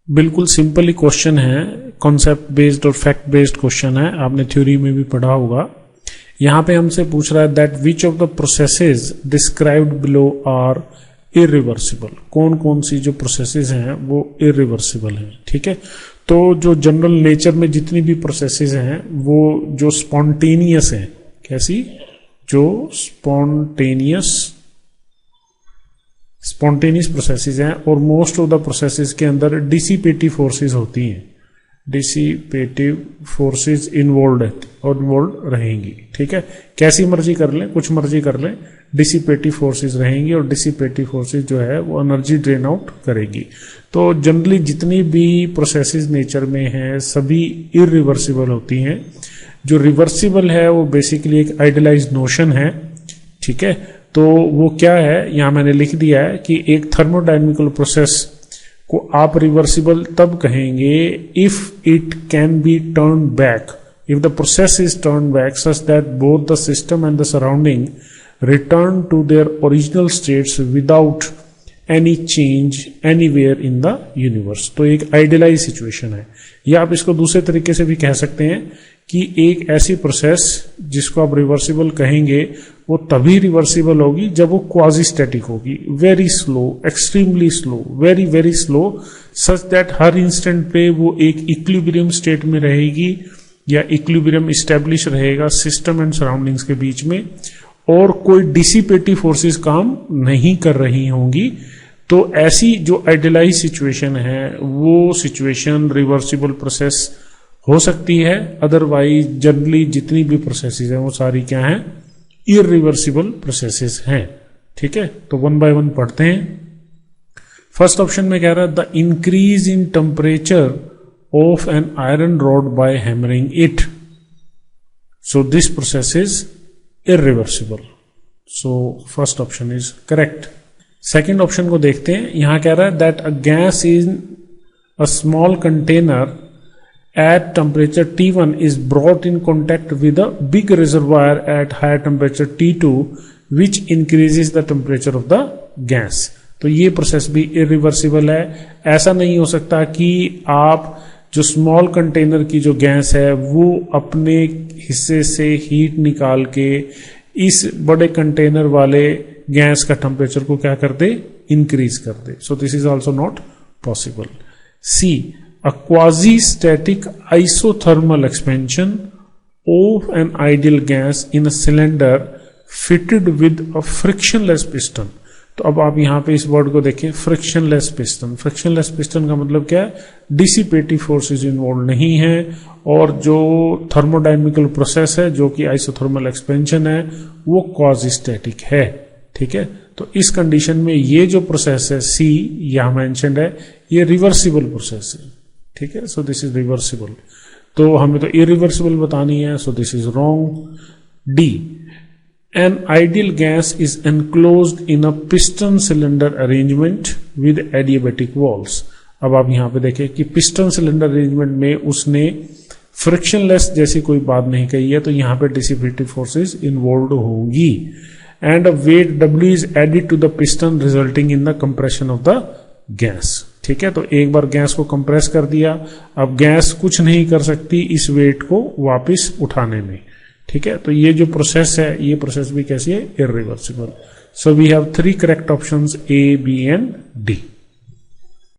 बिल्कुल सिंपल ही क्वेश्चन है, concept based और फैक्ट बेस्ड क्वेश्चन है, आपने थ्योरी में भी पढ़ा होगा। यहां पे हमसे पूछ रहा है that which of the processes described below are irreversible. कौन कौन सी जो प्रोसेसेस हैं वो इरिवर्सिबल हैं। ठीक है, तो जो जनरल नेचर में जितनी भी प्रोसेसेस हैं वो जो स्पॉन्टेनियस हैं, कैसी, जो स्पॉन्टेनियस प्रोसेसेस हैं, और मोस्ट ऑफ द प्रोसेसेस के अंदर डिसिपेटिव फोर्सेस होती हैं, डिसिपेटिव फोर्सेस इन्वॉल्व रहेंगी। ठीक है, कैसी मर्जी कर लें, कुछ मर्जी कर लें, डिसिपेटिव फोर्सेस रहेंगी और डिसिपेटिव फोर्सेस जो है वो एनर्जी ड्रेन आउट करेगी। तो जनरली जितनी भी प्रोसेसेस नेचर में हैं सभी इरिवर्सिबल होती हैं। जो रिवर्सिबल है वो बेसिकली एक आइडियलाइज्ड नोशन है। ठीक है, तो वो क्या है, यहां मैंने लिख दिया है कि एक थर्मोडायनेमिकल प्रोसेस को आप रिवर्सिबल तब कहेंगे if it can be turn back, if the process is turn back such that both the system and the surrounding return to their original states without any change anywhere in the universe. तो एक idealise situation है, या आप इसको दूसरे तरीके से भी कह सकते हैं कि एक ऐसी प्रोसेस जिसको आप रिवर्सिबल कहेंगे वो तभी रिवर्सिबल होगी जब वो क्वाजी स्टैटिक होगी, very slow, extremely slow, very very slow, such that her instant पे वो एक इक्विलिब्रियम स्टेट में रहेगी या इक्विलिब्रियम इस्टेब्लिश रहेगा सिस्टम एंड सराउंडिंग्स के बीच में, और कोई डिसिपेटिव फोर्सेस काम नहीं कर रही होंगी। तो ऐसी जो आइडियलाइज सिचुएशन है वो सिचुएशन रिवर्सिबल प्रोसेस हो सकती है। अदरवाइज जनरली जितनी भी प्रोसेसेस हैं वो सारी क्या हैं, इरिवर्सिबल प्रोसेसेस हैं। ठीक है, तो वन बाय वन पढ़ते हैं। फर्स्ट ऑप्शन में कह रहा है the increase in temperature of an iron rod by hammering it, so this process is irreversible. So first option is correct. Second option को देखते हैं, यहां कह रहा है that a gas in a small container at temperature T1 is brought in contact with a big reservoir at higher temperature T2 which increases the temperature of the gas. तो ये process भी irreversible है। ऐसा नहीं हो सकता कि आप जो स्मॉल कंटेनर की जो गैस है वो अपने हिस्से से हीट निकाल के इस बड़े कंटेनर वाले गैस का टेम्परेचर को क्या कर दे, इंक्रीज कर दे। So this is also not possible. See, a quasi static isothermal expansion of an ideal gas in a cylinder fitted with a frictionless piston. तो अब आप यहां पे इस वर्ड को देखिए, फ्रिक्शनलेस पिस्टन। फ्रिक्शनलेस पिस्टन का मतलब क्या है, डिसिपेटिव फोर्सेस इन्वॉल्व नहीं है, और जो थर्मोडायनेमिकल प्रोसेस है जो कि आइसोथर्मल एक्सपेंशन है वो क्वाजी स्टैटिक है। ठीक है, तो इस कंडीशन में ये जो प्रोसेस है सी यहां मेंशन्ड है ये रिवर्सिबल प्रोसेस है। ठीक है, सो दिस इज रिवर्सिबल। तो हमें तो इरिवर्सिबल बतानी है, सो this is wrong. D, an ideal gas is enclosed in a piston cylinder arrangement with adiabatic walls. अब आप यहां पे देखें कि पिस्टन सिलेंडर अरेंजमेंट में उसने फ्रिक्शनलेस जैसी कोई बात नहीं कही है, तो यहां पे डिसिपेटिव फोर्सेस इन्वॉल्व होंगी। And a weight W is added to the piston resulting in the compression of the gas. ठीक है, तो एक बार गैस को कंप्रेस कर दिया, अब गैस कुछ नहीं कर सकती इस वेट को वापस उठाने में। ठीक है, तो ये जो प्रोसेस है ये प्रोसेस भी कैसी है, irreversible. So we have 3 correct options A, B and D।